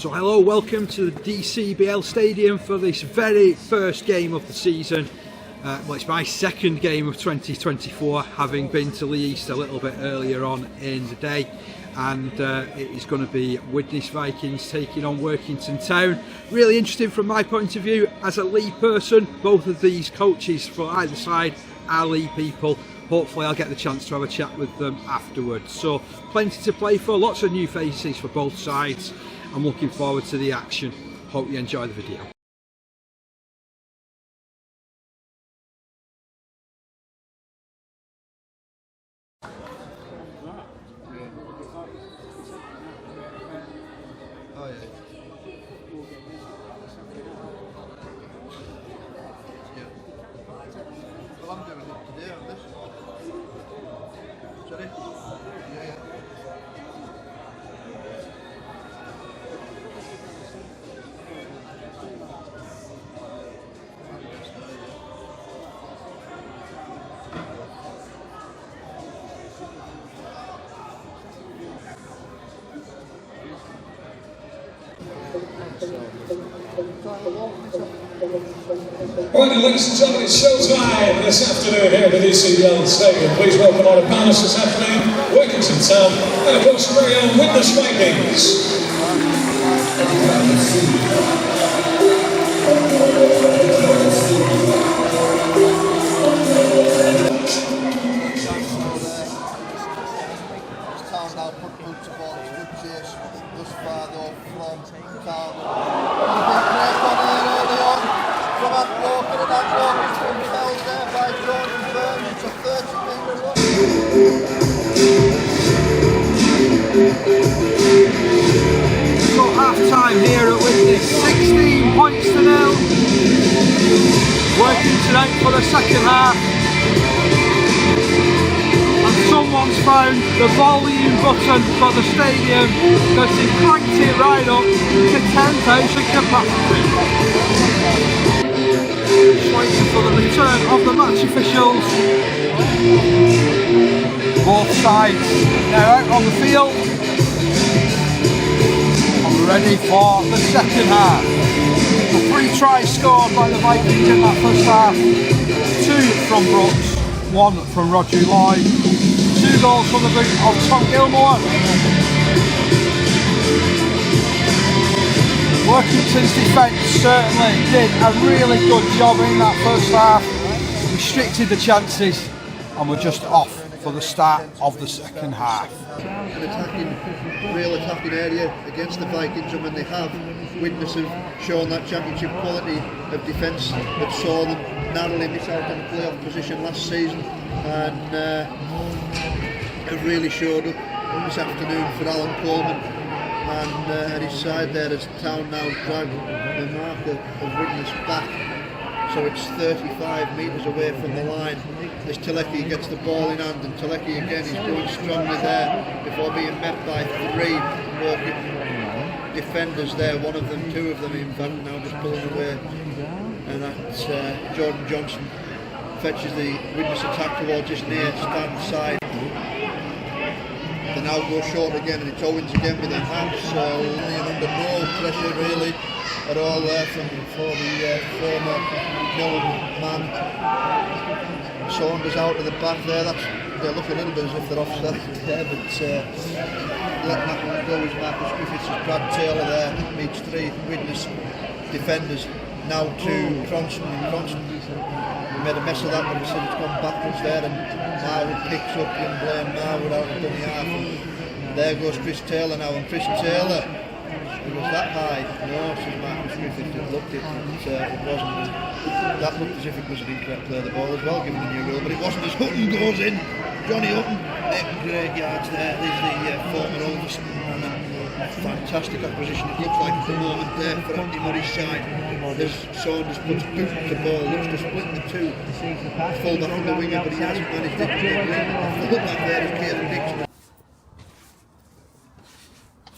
So hello, welcome to the DCBL Stadium for this very first game of the season. Well, it's my second game of 2024, having been to Lee East a little bit earlier on in the day. And it is going to be Widnes Vikings taking on Workington Town. Really interesting from my point of view as a Lee person. Both of these coaches for either side are Lee people. Hopefully I'll get the chance to have a chat with them afterwards. So plenty to play for, lots of new faces for both sides. I'm looking forward to the action. Hope you enjoy the video. Oh yeah. Yeah. Well, I'm doing it today on this. Sorry? Yeah. Right then, ladies and gentlemen, it's showtime this afternoon here at the DCBL Stadium. Please welcome on the panelists this afternoon, Workington Town, and of course, very own Widnes Vikings. Town now put boots about good chase thus far though from Callum. From Walker and Walker's been held there by Jordan Burns. It's a 30-metre run. So half time here at Widnes, 16 points to 0. Workington out for the second half. And someone's found the volume button for the stadium because they cranked it right up to 10,000 capacity. Just waiting for the return of the match officials. Both sides now out on the field. And ready for the second half. The 3 tries scored by the Vikings in that first half. 2 from Brooks, 1 from Roger Lloyd. 2 goals from the boot of Tom Gilmore. Workington's defence certainly did a really good job in that first half, restricted the chances, and we're just off for the start of the second half. An real attacking area against the Vikings, and when they have, Widnes have shown that championship quality of defence that saw them narrowly miss out on a playoff position last season, and have really showed up this afternoon for Alan Coleman. And his side there as Town now drag the marker of Widnes back, so it's 35 metres away from the line as Telecki gets the ball in hand, and Telecki again is going strongly there before being met by 3 Workington defenders there, 2 of them in fact now just pulling away, and that's Jordan Johnson fetches the Widnes attack towards just near stand side. They now go short again, and it's Owens again with a absolutely under no pressure really at all there for the former Millwall man. Saunders out to the back there. They look a little bit as if they're offside there, but letting that one go is Marcus Griffiths as Brad Taylor there meets 3 Widnes defenders. Now to Cronson, and Cronson made a mess of that, but he said it's gone backwards there, and Marwood picks up and blame Marwood out of dummy half. And there goes Chris Taylor now, and Chris Taylor, it was that high. No, says Marcus Griffith, it looked it wasn't. That looked as if it was an incorrect play of the ball as well, given the new rule, but it wasn't, as Hutton goes in. Johnny Hutton making great yards there. There's the former Olderson, and fantastic acquisition it looks like at the moment there for Andy Murray's side. There's Saunders puts boot to the ball, looks to split the 2. Full back from the winger, but he hasn't managed it. Full back there is Caelan Dixon.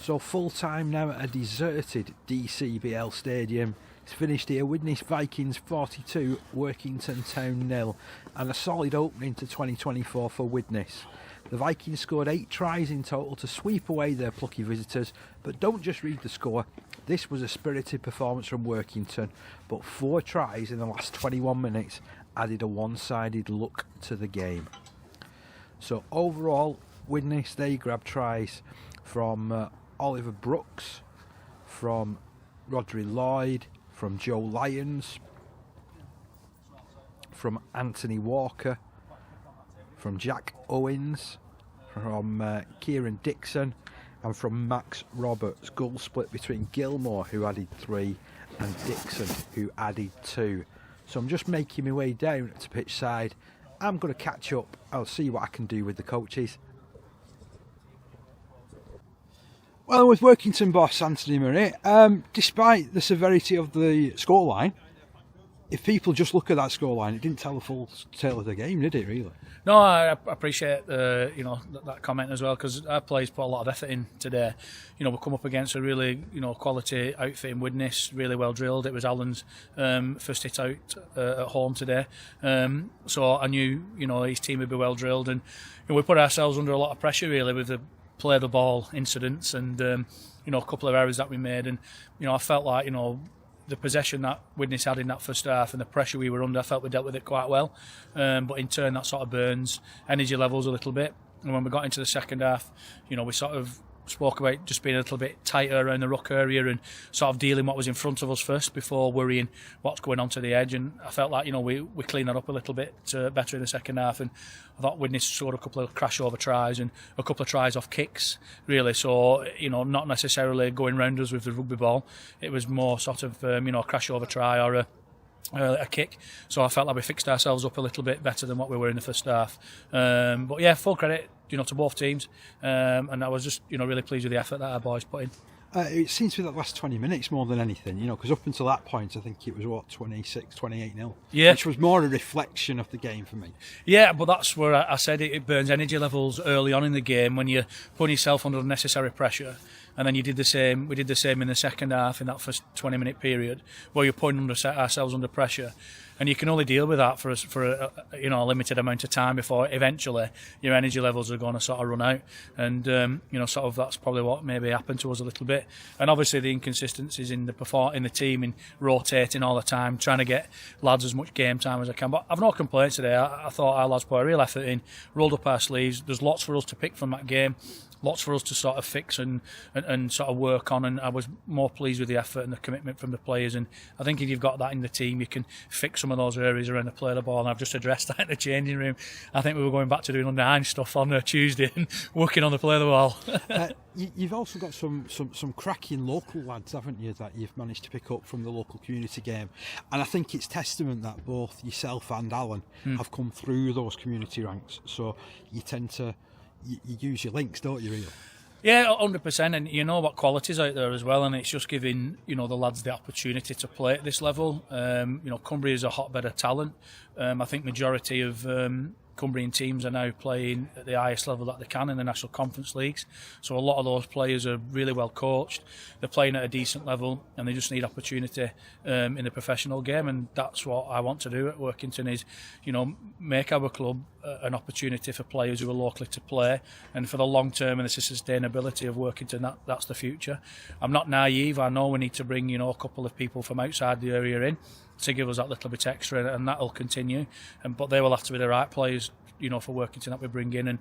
So full time now at a deserted DCBL Stadium. It's finished here, Widnes Vikings 42, Workington Town 0, and a solid opening to 2024 for Widnes. The Vikings scored 8 tries in total to sweep away their plucky visitors, but don't just read the score, This was a spirited performance from Workington, but 4 tries in the last 21 minutes added a one-sided look to the game. So overall, Widnes, they grabbed tries from Oliver Brooks, from Rodri Lloyd, from Joe Lyons, from Anthony Walker, from Jack Owens, from Kieran Dixon, and from Max Roberts. Goal split between Gilmore, who added 3, and Dixon, who added 2. So I'm just making my way down to pitch side. I'm going to catch up. I'll see what I can do with the coaches. Well, with Workington boss Anthony Murray, despite the severity of the scoreline, if people just look at that scoreline, it didn't tell the full tale of the game, did it, really? No, I appreciate that comment as well, because our players put a lot of effort in today. You know, we come up against a really quality outfit in Widnes, really well drilled. It was Alan's first hit out at home today, so I knew his team would be well drilled, and we put ourselves under a lot of pressure really with the play the ball incidents and a couple of errors that we made, and I felt like the possession that Widnes had in that first half and the pressure we were under, I felt we dealt with it quite well. But in turn, that sort of burns energy levels a little bit. And when we got into the second half, we sort of spoke about just being a little bit tighter around the ruck area and sort of dealing what was in front of us first before worrying what's going on to the edge. And I felt like we cleaned that up a little bit better in the second half, and I thought Widnes scored a couple of crash over tries and a couple of tries off kicks really, so not necessarily going round us with the rugby ball. It was more sort of a crash over try or a kick, so I felt like we fixed ourselves up a little bit better than what we were in the first half. But yeah, full credit to both teams, and I was just really pleased with the effort that our boys put in. It seems to be that last 20 minutes more than anything, because up until that point I think it was 28-0, yeah, which was more a reflection of the game for me. Yeah, but that's where I said it burns energy levels early on in the game when you're putting yourself under unnecessary pressure. And then we did the same in the second half in that first 20-minute period where you're putting ourselves under pressure, and you can only deal with that for a limited amount of time before eventually your energy levels are going to sort of run out, and sort of that's probably what maybe happened to us a little bit. And obviously the inconsistencies in the team in rotating all the time, trying to get lads as much game time as I can. But I've no complaints today. I thought our lads put a real effort in, rolled up our sleeves. There's lots for us to pick from that game. Lots for us to sort of fix and sort of work on, and I was more pleased with the effort and the commitment from the players. And I think if you've got that in the team, you can fix some of those areas around the play of the ball. And I've just addressed that in the changing room. I think we were going back to doing under-9 stuff on Tuesday and working on the play of the ball. You've also got some cracking local lads, haven't you, that you've managed to pick up from the local community game. And I think it's testament that both yourself and Alan have come through those community ranks. So you tend to you use your links, don't you, really? Yeah, 100%, and you know what quality's out there as well, and it's just giving the lads the opportunity to play at this level. Cumbria is a hotbed of talent. I think majority of Cumbrian teams are now playing at the highest level that they can in the National Conference Leagues, so a lot of those players are really well coached. They're playing at a decent level, and they just need opportunity in the professional game, and that's what I want to do at Workington is make our club an opportunity for players who are locally to play, and for the long term and the sustainability of Workington, that's the future. I'm not naive. I know we need to bring a couple of people from outside the area in to give us that little bit extra, and that'll continue. but they will have to be the right players, for Workington that we bring in. And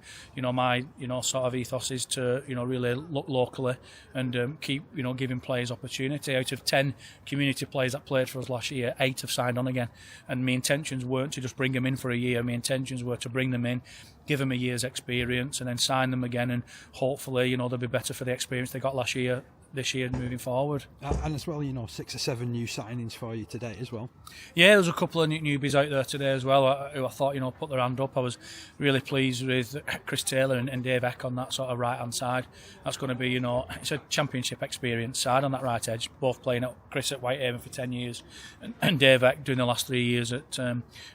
my sort of ethos is to really look locally and keep giving players opportunity. Out of 10 community players that played for us last year, 8 have signed on again. And my intentions weren't to just bring them in for a year. My intentions were to bring them in, give them a year's experience, and then sign them again. And hopefully, they'll be better for the experience they got last year, this year moving forward. And as well, 6 or 7 new signings for you today as well. Yeah, there's a couple of newbies out there today as well who I thought put their hand up. I was really pleased with Chris Taylor and Dave Eck on that sort of right hand side. That's going to be it's a championship experience side on that right edge, both playing at Chris at Whitehaven for 10 years and Dave Eck doing the last 3 years at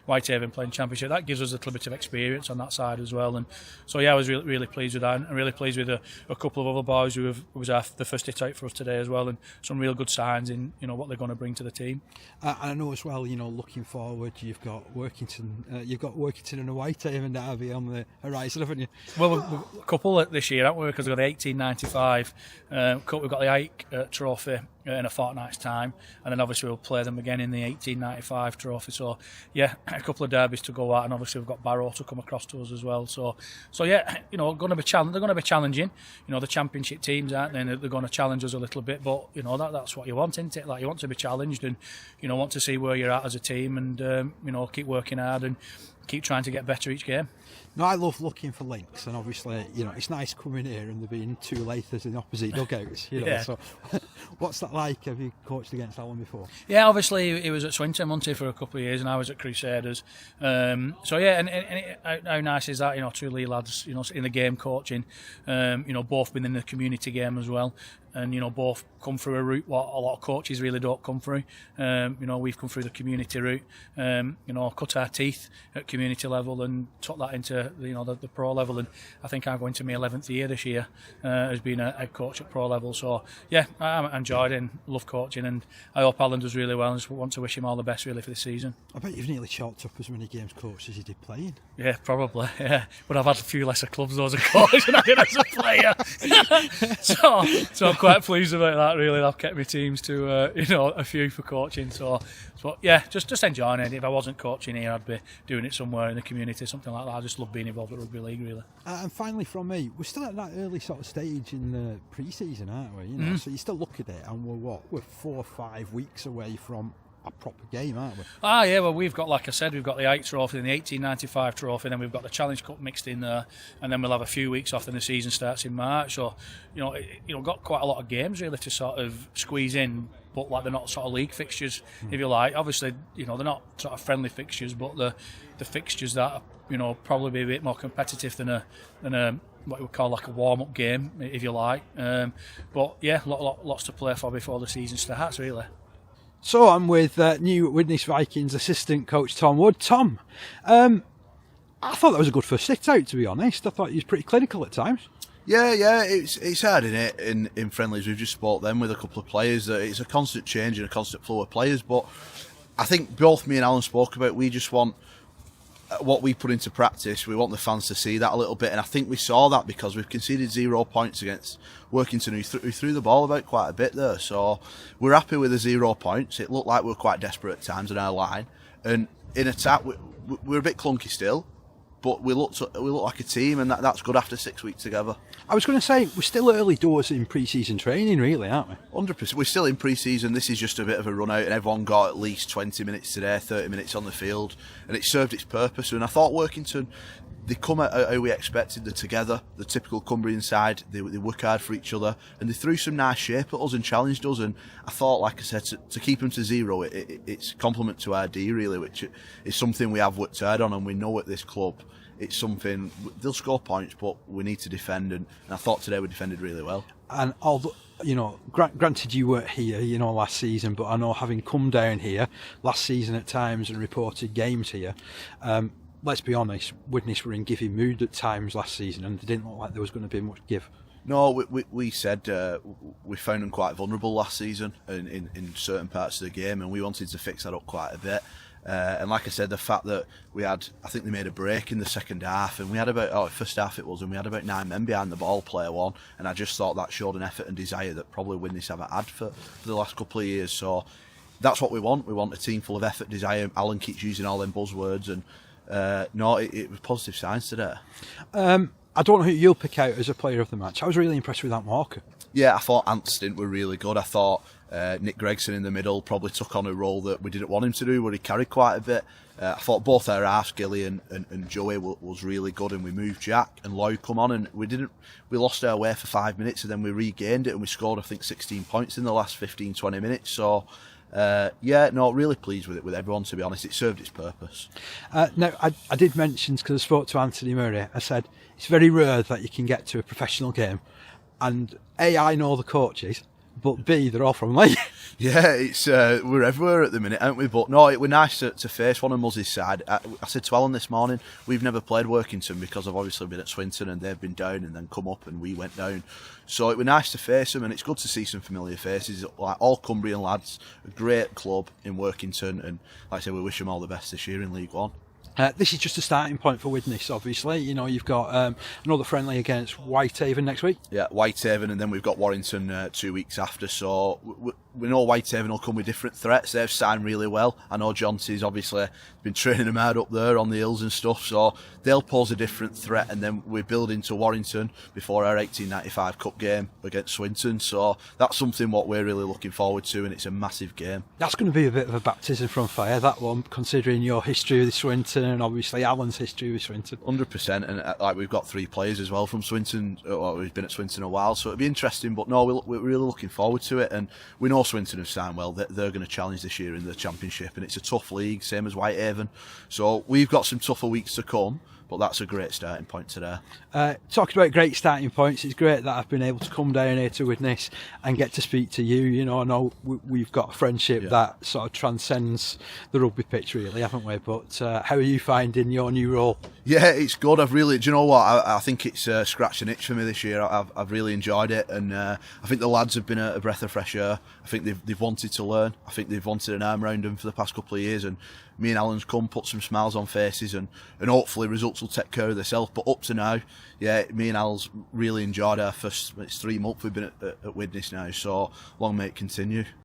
Whitehaven playing championship. That gives us a little bit of experience on that side as well. And so yeah, I was really pleased with that, and really pleased with a couple of other boys who was the first hit out for us today as well, and some real good signs in what they're going to bring to the team. And I know as well, looking forward, you've got Workington and a Whitehaven derby on the horizon, haven't you? Well, we've a couple this year, haven't we? Because we've got the 1895 Cup, we've got the Ike Trophy in a fortnight's time, and then obviously we'll play them again in the 1895 trophy. So yeah, a couple of derbies to go at, and obviously we've got Barrow to come across to us as well. So yeah, you know, they're going to be challenging. You know, the Championship teams, aren't they? They're going to challenge us a little bit, but you know, that's what you want, isn't it? Like, you want to be challenged, and you know, want to see where you're at as a team, and you know, keep working hard and keep trying to get better each game. No, I love looking for links, and obviously, you know, it's nice coming here and there being two Lathers in opposite dugouts. You know, Yeah. So what's that like? Have you coached against Alan before? Yeah, obviously he was at Swinton, wasn't he, for a couple of years, and I was at Crusaders. So yeah, and how nice is that? You know, two Lee lads, you know, in the game coaching. You know, both been in the community game as well. And you know, both come through a route what a lot of coaches really don't come through. You know, we've come through the community route. You know, cut our teeth at community level and took that into the pro level. And I think I'm going to my 11th year this year as being a head coach at pro level. So yeah, I enjoyed it and love coaching. And I hope Alan does really well. And just want to wish him all the best really for this season. I bet you've nearly chalked up as many games coached as you did playing. Yeah, probably. Yeah, but I've had a few lesser clubs though as a coach than I did as a player. so I'm quite pleased about that. Really, I've kept my teams to you know, a few for coaching. So yeah, just enjoying it. If I wasn't coaching here, I'd be doing it somewhere in the community, something like that. I just love being involved at rugby league, really. And finally, from me, we're still at that early sort of stage in the pre-season, aren't we? You know, so you still look at it, and we're 4 or 5 weeks away from a proper game, aren't we? Yeah, well, we've got, like I said, we've got the 8 trophy and the 1895 trophy, and then we've got the Challenge Cup mixed in there, and then we'll have a few weeks off, and the season starts in March. So, you know, got quite a lot of games really to sort of squeeze in, but like they're not sort of league fixtures, if you like. Obviously, you know, they're not sort of friendly fixtures, but the fixtures that are, you know, probably be a bit more competitive than a what we would call like a warm-up game, if you like. But yeah, lots to play for before the season starts, really. So I'm with new Widnes Vikings assistant coach Tom Wood. Tom, I thought that was a good first sit out, to be honest. I thought he was pretty clinical at times. Yeah, it's hard in friendlies. We've just spoke then with a couple of players that it's a constant change and a constant flow of players. But I think both me and Alan spoke about, we just want what we put into practice. We want the fans to see that a little bit, and I think we saw that because we've conceded 0 points against Workington, who threw the ball about quite a bit there. So we're happy with the 0 points. It looked like we were quite desperate at times in our line, and in attack we're a bit clunky still, but we look like a team, and that's good after 6 weeks together. I was going to say, we're still early doors in pre-season training, really, aren't we? 100%. We're still in pre-season. This is just a bit of a run out, and everyone got at least 20 minutes today, 30 minutes on the field, and it served its purpose. And I thought Workington, they come out how we expected. They're together, the typical Cumbrian side. They work hard for each other, and they threw some nice shape at us and challenged us. And I thought, like I said, to keep them to 0, it's a compliment to our D, really, which is something we have worked hard on, and we know at this club it's something, they'll score points, but we need to defend, and I thought today we defended really well. And although, you know, granted you weren't here, you know, last season, but I know having come down here last season at times and reported games here, let's be honest, Widnes were in giving mood at times last season, and it didn't look like there was going to be much give. No, we said we found them quite vulnerable last season in certain parts of the game, and we wanted to fix that up quite a bit. And like I said, the fact that I think they made a break in the second half, and we had first half it was, and we had about 9 men behind the ball, player one, and I just thought that showed an effort and desire that probably Widnes haven't had for the last couple of years. So that's what we want. We want a team full of effort, desire. Alan keeps using all them buzzwords, and it was positive signs today. I don't know who you'll pick out as a player of the match. I was really impressed with Ant Walker. Yeah, I thought Ant's stint were really good. I thought Nick Gregson in the middle probably took on a role that we didn't want him to do, where he carried quite a bit. I thought both our halves, Gilly and Joey, was really good, and we moved Jack and Lloyd come on, and we lost our way for 5 minutes, and then we regained it, and we scored I think 16 points in the last 15-20 minutes. So really pleased with it, with everyone, to be honest. It served its purpose. Now, I did mention, because I spoke to Anthony Murray, I said it's very rare that you can get to a professional game, and A, I know the coaches, but B, they're all from Leigh. Yeah, it's we're everywhere at the minute, aren't we? But no, it was nice to face one of Muzz's side. I said to Alan this morning, we've never played Workington because I've obviously been at Swinton and they've been down and then come up and we went down. So it was nice to face them, and it's good to see some familiar faces, like all Cumbrian lads, a great club in Workington, and like I said, we wish them all the best this year in League One. This is just a starting point for Widnes, obviously. You know, you've got another friendly against Whitehaven next week. Yeah, Whitehaven, and then we've got Warrington 2 weeks after. So we know Whitehaven will come with different threats. They've signed really well. I know Johnson's obviously been training them hard up there on the hills and stuff. So they'll pose a different threat, and then we build into Warrington before our 1895 Cup game against Swinton. So that's something what we're really looking forward to, and it's a massive game. That's going to be a bit of a baptism from fire, that one, considering your history with Swinton and obviously Alan's history with Swinton. 100%, and like we've got 3 players as well from Swinton, who've been at Swinton a while, so it'll be interesting. But no, we're really looking forward to it, and we know Swinton have signed well. They're going to challenge this year in the Championship, and it's a tough league, same as Whitehaven. So we've got some tougher weeks to come, but that's a great starting point today. Talking about great starting points, it's great that I've been able to come down here to Widnes and get to speak to you. You know, I know we've got a friendship that sort of transcends the rugby pitch, really, haven't we? But how are you finding your new role? Yeah, it's good. Do you know what? I think it's scratched an itch for me this year. I've really enjoyed it, and I think the lads have been a breath of fresh air. I think they've wanted to learn. I think they've wanted an arm round them for the past couple of years, and me and Alan's come, put some smiles on faces, and hopefully results will take care of themselves. But up to now, yeah, me and Al's really enjoyed our first 3 months we've been at Widnes now, so long may it continue.